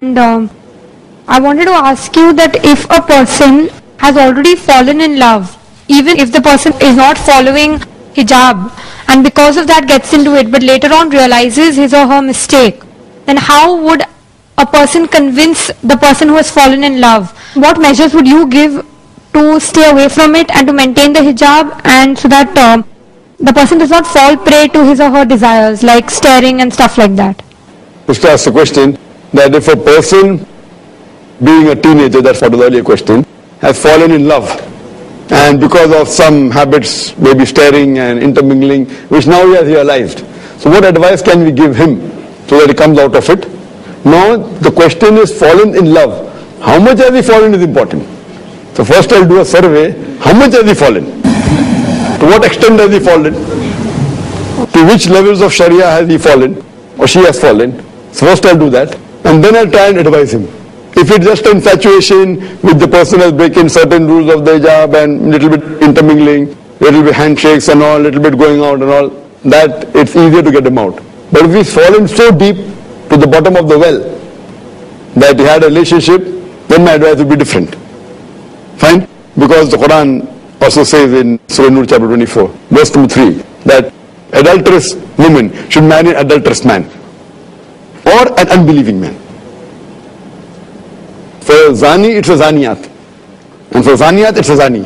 And I wanted to ask you that if a person has already fallen in love, even if the person is not following hijab and because of that gets into it but later on realizes his or her mistake, then how would a person convince the person who has fallen in love? What measures would you give to stay away from it and to maintain the hijab, and so that the person does not fall prey to his or her desires like staring and stuff like that? Just to ask the question that if a person, being a teenager, that's what was the earlier question, has fallen in love, and because of some habits, maybe staring and intermingling, which now he has realized, so what advice can we give him so that he comes out of it? Now the question is, fallen in love, how much has he fallen is important. So first I'll do a survey, how much has he fallen? To what extent has he fallen? To which levels of Sharia has he fallen or she has fallen? So first I'll do that, and then I'll try and advise him. If it's just infatuation with the person has breaking certain rules of the hijab and little bit intermingling, little bit handshakes and all, little bit going out and all, that it's easier to get him out. But if he's fallen so deep to the bottom of the well that he had a relationship, then my advice would be different. Fine? Because the Quran also says in Surah Nur chapter 24, verse number 3, that adulterous woman should marry an adulterous man or an unbelieving man. For Zani, it's a Zaniyat. And for Zaniyat, it's a Zani.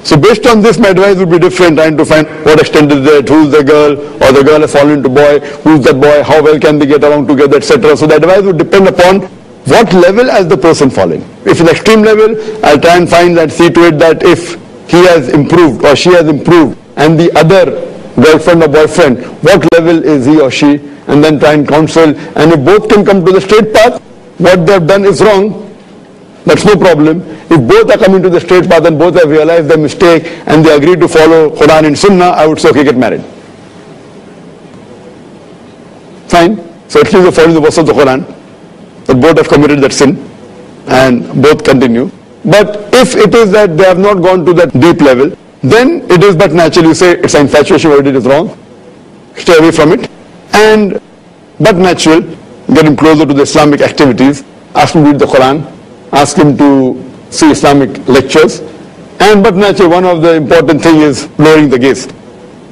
So based on this, my advice would be different, trying to find what extent is that, who's the girl, or the girl has fallen into boy, who's that boy, how well can they get along together, etc. So the advice would depend upon what level has the person fallen. If in extreme level, I'll try and find that, see to it that if he has improved or she has improved, and the other girlfriend or boyfriend, what level is he or she, and then try and counsel. And if both can come to the straight path, what they have done is wrong, that's no problem. If both are coming to the straight path and both have realized their mistake and they agree to follow Quran and Sunnah, I would say, okay, get married. Fine. So at least they follow the verse of the Quran, that both have committed that sin and both continue. But if it is that they have not gone to that deep level, then it is but natural. You say it's an infatuation, what it is wrong, stay away from it. And but natural, get him closer to the Islamic activities, ask him to read the Quran, ask him to see Islamic lectures. And but natural, one of the important thing is lowering the gaze.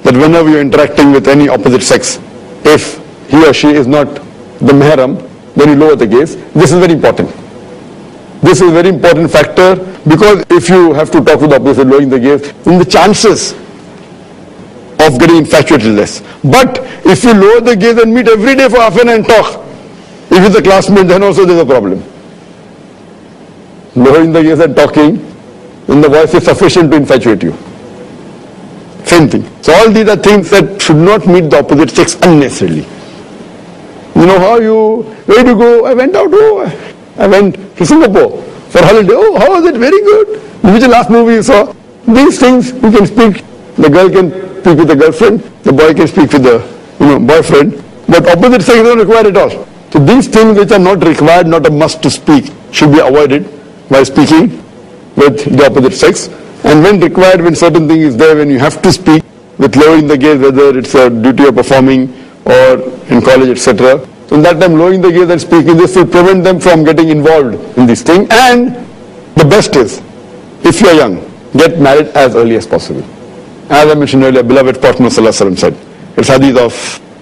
That whenever you're interacting with any opposite sex, if he or she is not the mahram, then you lower the gaze. This is very important. This is a very important factor, because if you have to talk to the opposite, lowering the gaze, then the chances of getting infatuated is less. But if you lower the gaze and meet every day for half an hour and talk, if it's a classmate, then also there's a problem. Lowering the gaze and talking, then the voice is sufficient to infatuate you. Same thing. So all these are things that should not meet the opposite sex unnecessarily. You know how you, where do you go? I went out, I went to Singapore for holiday. Oh, how was it? Very good. Which is the last movie you saw? These things you can speak. The girl can speak with the girlfriend, the boy can speak with the boyfriend, but opposite sex is not required at all. So these things which are not required, not a must to speak, should be avoided by speaking with the opposite sex. And when required, when certain thing is there, when you have to speak, with lowering the gaze, whether it's a duty of performing or in college, etc. So in that time, lowering the gaze and speaking, this will prevent them from getting involved in this thing. And the best is, if you are young, get married as early as possible. As I mentioned earlier, beloved Prophet ﷺ said, it's hadith of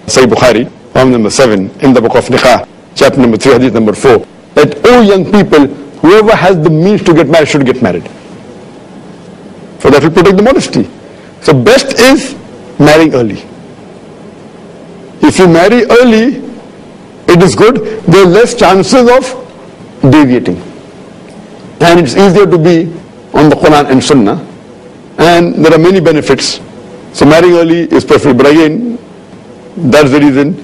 Sahih Bukhari, volume number 7, in the book of Nikah, chapter number 3, hadith number 4, that, oh young people, whoever has the means to get married should get married. For that will protect the modesty. So best is marrying early. If you marry early, it is good. There are less chances of deviating. And it's easier to be on the Quran and Sunnah. And there are many benefits. So marrying early is preferable. But again, that's the reason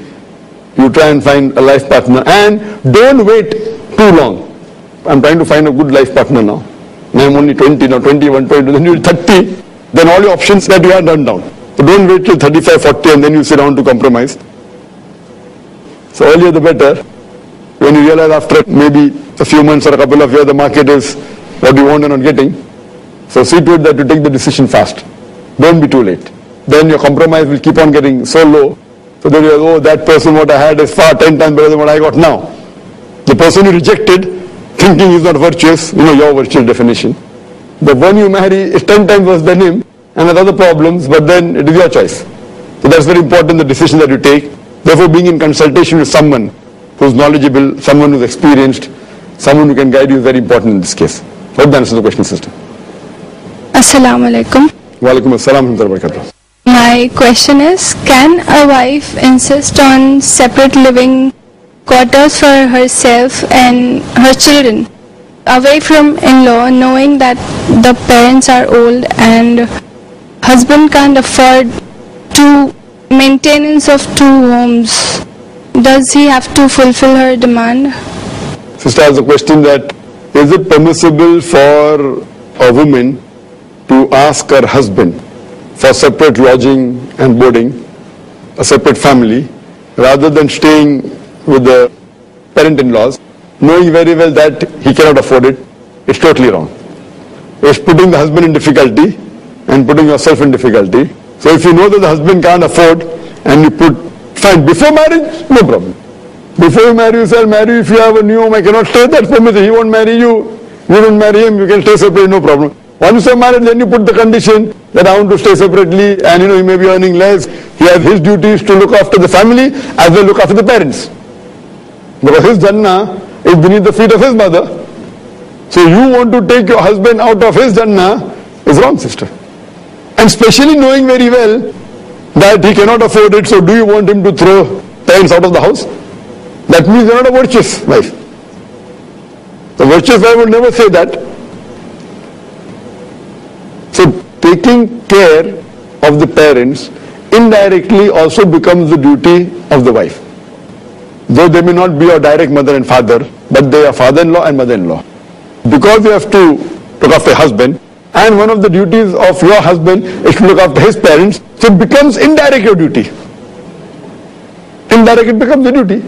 you try and find a life partner. And don't wait too long. I'm trying to find a good life partner now. I'm only 20, now 21, 22, then you're 30, then all your options that you have done down. So don't wait till 35, 40 and then you sit down to compromise. So earlier the better. When you realize after maybe a few months or a couple of years the market is what you want and not getting. So see to it that you take the decision fast. Don't be too late. Then your compromise will keep on getting so low. So then you go, oh, that person what I had is far 10 times better than what I got now. The The person you rejected, thinking he's not virtuous, your virtuous definition. The one you marry is 10 times worse than him and has other problems, but then it is your choice. So that's very important, the decision that you take. Therefore, being in consultation with someone who's knowledgeable, someone who's experienced, someone who can guide you is very important in this case. Hope that answers the question, sister. Assal-mo-alaikum. Wa alaikum assalam wa rahmatullahi. My question is, can a wife insist on separate living quarters for herself and her children, away from in-law, knowing that the parents are old and husband can't afford maintenance of 2 homes? Does he have to fulfill her demand? Sister has a question that, is it permissible for a woman to ask her husband for separate lodging and boarding, a separate family, rather than staying with the parent-in-laws, knowing very well that he cannot afford it? It's totally wrong. It's putting the husband in difficulty and putting yourself in difficulty. So if you know that the husband can't afford and you put, fine, before marriage, no problem. Before you marry, you say, I'll marry you if you have a new home, I cannot stay, that's permissible. He won't marry you, you don't marry him, you can stay separately, no problem. Once you're married, then you put the condition that I want to stay separately, and he may be earning less. He has his duties to look after the family as well look after the parents. Because his Jannah is beneath the feet of his mother. So you want to take your husband out of his Jannah is wrong, sister. And especially knowing very well that he cannot afford it, so do you want him to throw parents out of the house? That means you're not a virtuous wife. The virtuous wife would never say that. So taking care of the parents indirectly also becomes the duty of the wife. Though they may not be your direct mother and father, but they are father-in-law and mother-in-law. Because you have to look after your husband, and one of the duties of your husband is to look after his parents, so it becomes indirect your duty. Indirect, it becomes a duty.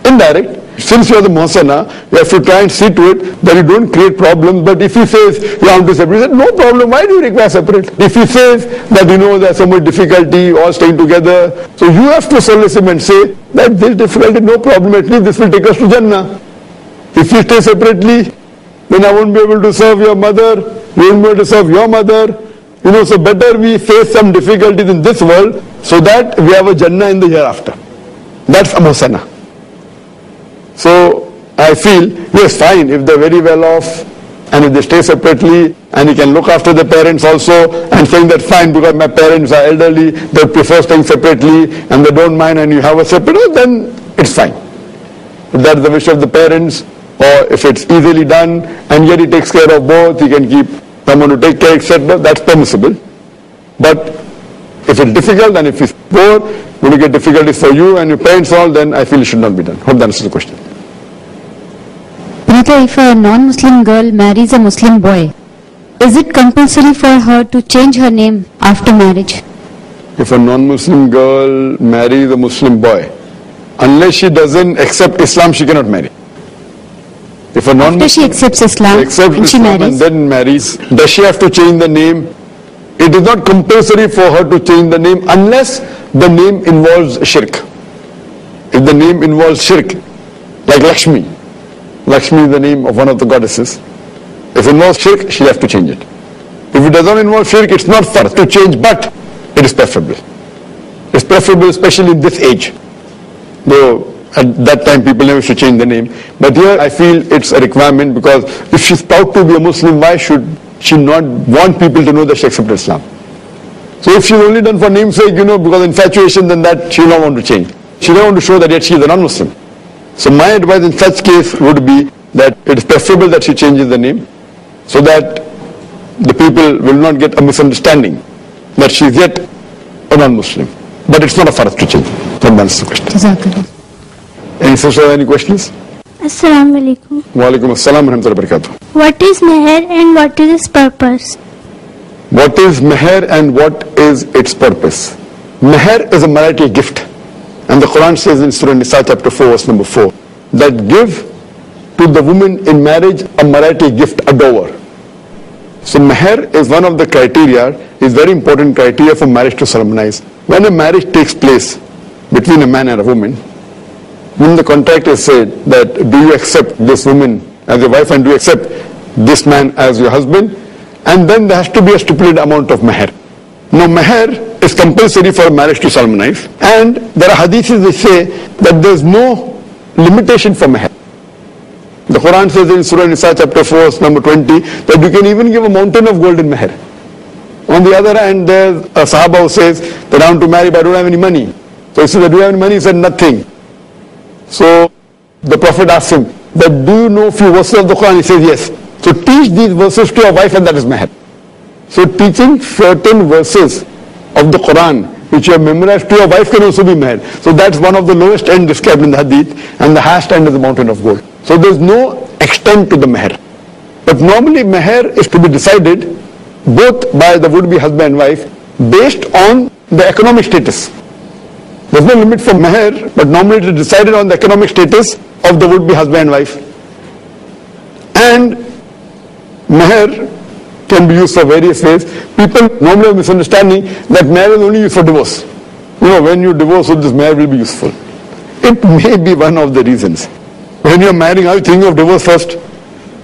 Indirect. Since you are the muhsana, you have to try and see to it that you don't create problems. But if he says you have to separate, no problem, why do you require separate? If he says that there's so much difficulty, all staying together, so you have to solace him and say that this difficulty, no problem, at least this will take us to Jannah. If we stay separately, then I won't be able to serve your mother, you won't be able to serve your mother. So better we face some difficulties in this world so that we have a Jannah in the hereafter. That's a muhsana. So I feel, yes, fine, if they're very well off and if they stay separately and you can look after the parents also, and saying that fine, because my parents are elderly, they prefer staying separately and they don't mind, and you have a separate, then it's fine. If that's the wish of the parents, or if it's easily done and yet he takes care of both, he can keep someone to take care, etc., that's permissible. But if it's difficult and if it's poor, will you get difficulties for you and your parents all, then I feel it should not be done. Hope that answers the question. If a non-Muslim girl marries a Muslim boy, is it compulsory for her to change her name after marriage? If a non-Muslim girl marries a Muslim boy, unless she doesn't accept Islam, she cannot marry. If a non-Muslim after she accepts Islam and she marries, and then marries, does she have to change the name? It is not compulsory for her to change the name unless the name involves shirk. If the name involves shirk, like Lakshmi. Lakshmi is the name of one of the goddesses. If it involves shirk, she has to change it. If it does not involve shirk, it's not for to change, but it is preferable. It's preferable, especially in this age. Though at that time people never should change the name. But here I feel it's a requirement, because if she's proud to be a Muslim, why should she not want people to know that she accepted Islam? So if she's only done for namesake, because of infatuation, then that she will not want to change. She doesn't want to show that yet she is a non-Muslim. So my advice in such case would be that it is preferable that she changes the name, so that the people will not get a misunderstanding that she is yet a non-Muslim. But it's not a farz to change. That answers the question. Jazakallah. Any sister, any questions? Assal-mo-alaikum. Wa alaikum assalam wa rahmatullahi wa barakatuh. What is meher and what is its purpose? What is meher and what is its purpose? Meher is a marital gift. And the Quran says in Surah Nisa chapter 4 verse number 4 that give to the woman in marriage a marital gift, a dower. So meher is one of the criteria, is very important criteria for marriage to solemnize. When a marriage takes place between a man and a woman, when the contract is said that do you accept this woman as your wife and do you accept this man as your husband, and then there has to be a stipulated amount of meher. Now meher is compulsory for marriage to solemnize, and there are hadiths which say that there is no limitation for meher. The Quran says in Surah Nisa chapter 4 verse number 20 that you can even give a mountain of gold in meher. On the other hand, there's a Sahaba who says that I want to marry but I don't have any money. So he said, do you have any money? He said, nothing. So the Prophet asked him, but do you know few verses of the Quran? He says, yes. So teach these verses to your wife and that is meher. So teaching certain verses of the Quran which you have memorized to your wife can also be meher. So that's one of the lowest end described in the hadith, and the highest end is the mountain of gold. So there's no extent to the meher. But normally meher is to be decided both by the would-be husband and wife based on the economic status. There's no limit for meher, but normally it is decided on the economic status of the would-be husband and wife. And meher can be used for various ways. People normally have misunderstanding that meher is only used for divorce. You know, when you divorce, so this meher will be useful. It may be one of the reasons. When you're marrying, are you thinking of divorce first?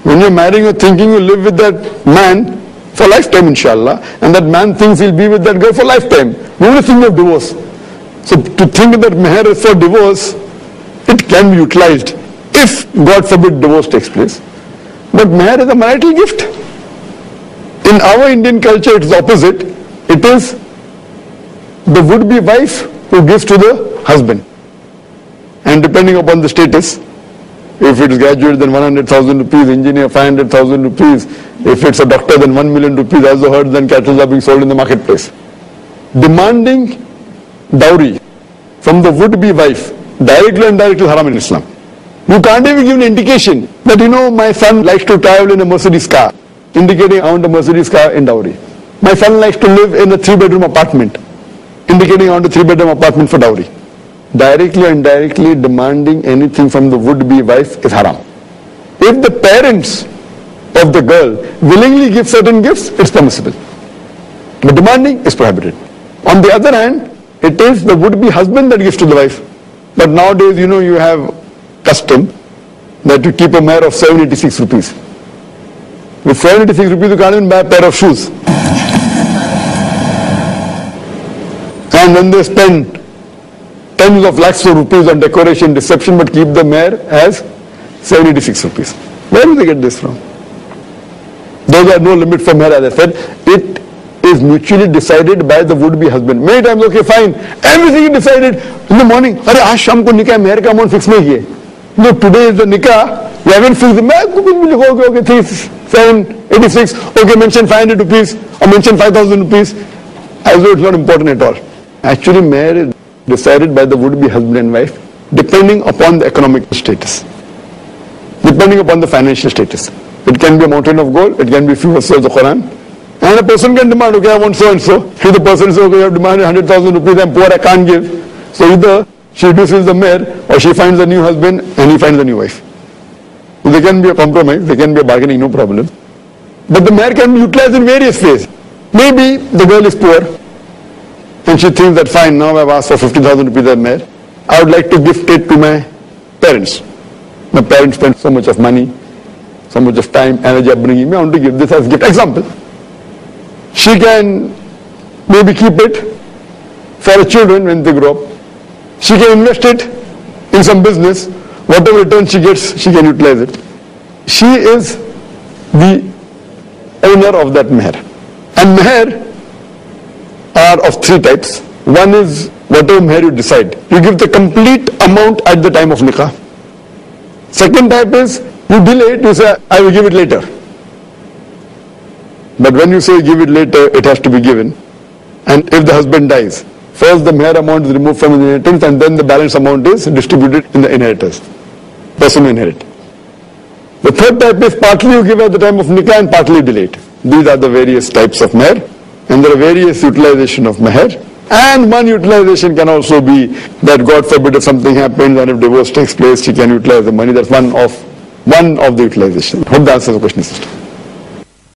When you're marrying, you're thinking you live with that man for lifetime, inshallah, and that man thinks he'll be with that girl for lifetime. Nobody thinks of divorce. So to think that meher is for divorce, it can be utilized if, God forbid, divorce takes place. But meher is a marital gift. In our Indian culture, it is opposite. It is the would-be wife who gives to the husband. And depending upon the status, if it is graduate, then 100,000 rupees, engineer 500,000 rupees. If it's a doctor, then 1 million rupees. As the herd, then cattle are being sold in the marketplace. Demanding dowry from the would-be wife, directly and indirectly, haram in Islam. You can't even give an indication that, you know, my son likes to travel in a Mercedes car, indicating I want a Mercedes car in dowry. My son likes to live in a 3-bedroom apartment, indicating I want a 3-bedroom apartment for dowry. Directly or indirectly demanding anything from the would-be wife is haram. If the parents of the girl willingly give certain gifts, it's permissible. But demanding is prohibited. On the other hand, it is the would-be husband that gives to the wife. But nowadays, you know, you have custom that you keep a meher of 786 rupees. With 786 rupees, you can't even buy a pair of shoes. And then they spend tens of lakhs of rupees on decoration, reception, but keep the meher as 786 rupees. Where do they get this from? Those are no limit for meher, as I said. It is mutually decided by the would-be husband. Many times, okay, fine, everything is decided in the morning. Arey, aaj sham ko nikah meher ka amount fix nahi kiye. No, today is the nikah. We haven't fixed the meher. Okay, 786. Okay, mention 500 rupees or mention 5,000 rupees. As though it's not important at all. Actually, meher is decided by the would-be husband and wife, depending upon the economic status, depending upon the financial status. It can be a mountain of gold, it can be a few verses of the Quran, and a person can demand, okay, I want so and so. If the person says, okay, you have demanded 100,000 rupees, I'm poor, I can't give. So either she reduces the meher, or she finds a new husband and he finds a new wife. So there can be a compromise, there can be a bargaining, no problem. But the meher can be utilized in various ways. Maybe the girl is poor, and she thinks that fine, now I've asked for 50,000 rupees as meher, I would like to gift it to my parents. My parents spent so much of money, so much of time, energy upbringing me, I want to give this as gift. Example. She can maybe keep it for her children when they grow up. She can invest it in some business. Whatever return she gets, she can utilize it. She is the owner of that meher. And meher are of three types. One is whatever meher you decide. You give the complete amount at the time of nikah. Second type is you delay it, you say, I will give it later. But when you say give it later, it has to be given. And if the husband dies, first the meher amount is removed from the inheritance and then the balance amount is distributed in the inheritors. Person who inherit. The third type is partly you give at the time of nikah and partly delay it. These are the various types of meher. And there are various utilization of meher. And one utilization can also be that God forbid if something happens and if divorce takes place, she can utilize the money. That's one of the utilization. Hope that answers the question, sister.